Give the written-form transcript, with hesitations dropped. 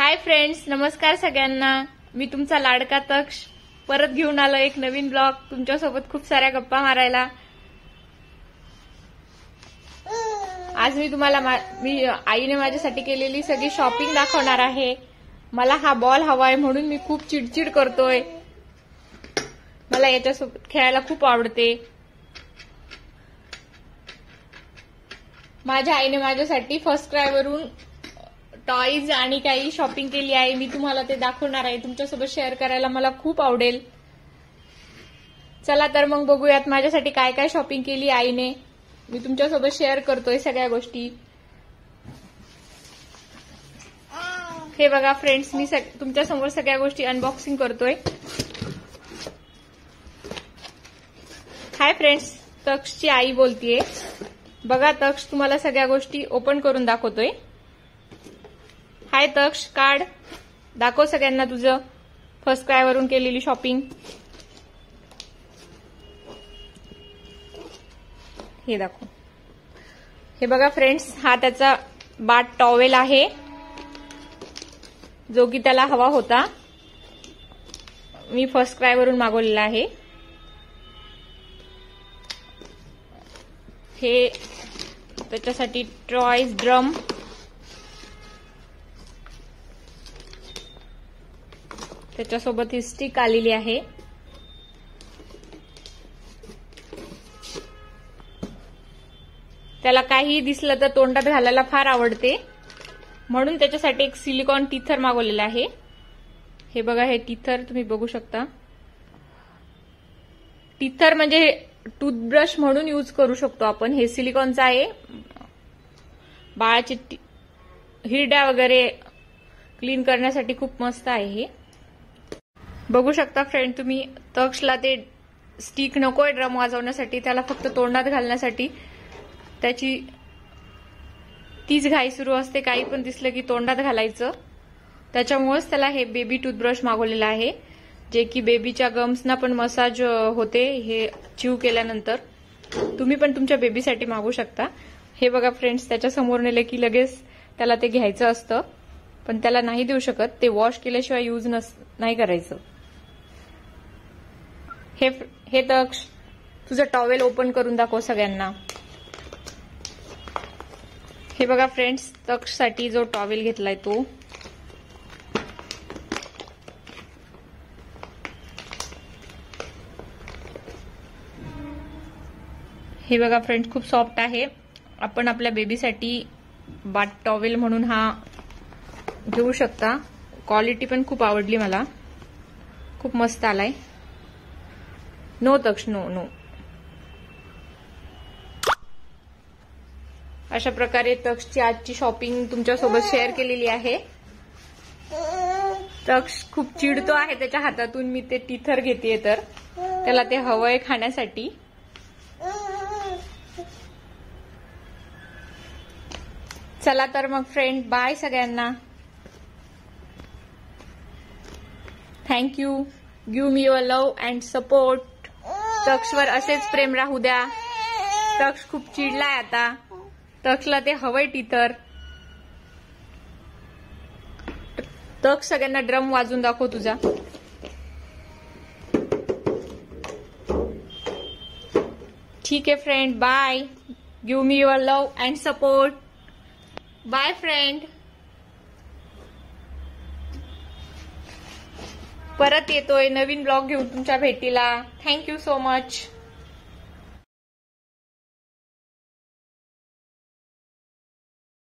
Hi friends, नमस्कार सगळ्यांना। मी तुमचा लाडका तक्ष परत घेऊन आलो एक नवीन ब्लॉग तुमच्यासोबत खूप साऱ्या गप्पा मारायला। आज मी तुम्हाला आईने माझ्यासाठी केलेली सगळी शॉपिंग दाखवणार आहे। मला हा बॉल हवाय म्हणून मी खूप चिडचिड करतोय। मला याच्यासोबत खेळायला खूप आवडते। माझ्या आईने माझ्यासाठी फर्स्ट क्राय वरून टॉयज आणि काही शॉपिंग केली आहे। मी तुम्हाला ते दाखवणार आहे, तुमच्यासोबत शेअर करायला मला खूप आवडेल। चला तर मग बघूयात माझ्यासाठी काय काय शॉपिंग केली आईने। मी तुमच्यासोबत शेअर करतोय सगळ्या गोष्टी। हे बघा फ्रेंड्स, मी तुमच्यासमोर सगळ्या गोष्टी अनबॉक्सिंग करतोय। हाय फ्रेंड्स, तक्षची आई बोलतीये। बघा तक्ष तुम्हाला सगळ्या गोष्टी ओपन करून दाखवतोय। हाय तक्ष, कार्ड दाखव सगळ्यांना तुझं फर्स्ट क्राय वरून केलेली शॉपिंग। हे दाखव। हे बघा फ्रेंड्स, हा त्याचा बाट टॉवेल आहे जो की त्याला हवा होता। मी फर्स्ट क्राय वरून मागवलेला आहे। हे त्याच्यासाठी टॉयज ड्रम, त्याच्यासोबत ही स्टिक आलेली आहे। त्याला काही दिसलं तर तोंडात घालायला फार आवडते, म्हणून त्याच्यासाठी एक सिलिकॉन टीथर मागवलेला आहे। हे बघा, हे टीथर तुम्ही बघू शकता। टीथर म्हणजे टूथब्रश म्हणून यूज करू शकतो आपण। हे सिलिकॉनचं आहे। बाळाची हिरड्या वगैरे क्लीन करण्यासाठी खूप मस्त आहे हे। बघू शकता फ्रेंड तुम्ही, तक्षला ते स्टिक नकोय ड्रम वाजवण्यासाठी, त्याला फक्त तोंडात घालण्यासाठी त्याची तीच घाई सुरू असते। काही पण दिसलं की तोंडात घालायचं। त्याच्यामुळेच त्याला हे बेबी टूथब्रश मागवलेलं आहे, जे की बेबीच्या गम्सना पण मसाज होते हे च्यू केल्यानंतर। तुम्ही पण तुमच्या बेबीसाठी मागू शकता। हे बघा फ्रेंड्स, त्याच्या समोर नेले की लगेच त्याला ते घ्यायचं असतं, पण त्याला नाही देऊ शकत। ते वॉश केल्याशिवाय यूज नाही करायचं। हे तक्ष, तुझं टॉवेल ओपन करून दाखव सगळ्यांना। हे बघा फ्रेंड्स, तक्षसाठी जो टॉवेल घेतलाय तो। हे बघा फ्रेंड्स, खूप सॉफ्ट आहे। आपण आपल्या बेबीसाठी बाट टॉवेल म्हणून हा घेऊ शकता। क्वालिटी पण खूप आवडली मला, खूप मस्त आलाय। नो तक्ष, नो नो। अशा प्रकारे तक्षची आजची शॉपिंग तुमच्यासोबत शेअर केलेली आहे। तक्ष खूप चिडतो आहे त्याच्या हातातून मी ते टीथर घेतेय, तर त्याला ते हवंय खाण्यासाठी। चला तर मग फ्रेंड, बाय सगळ्यांना। Thank you. Give me your love and support. तक्षवर असेच प्रेम राहू द्या। तक्ष खूप चिडलाय आता, तक्षला ते हवंय टीथर। तक्ष, सगळ्यांना ड्रम वाजून दाखव तुझा। ठीक आहे friend, bye. Give me your love and support. Bye friend. परत येतोय नवीन ब्लॉग घेऊन तुमच्या भेटीला। Thank you so much.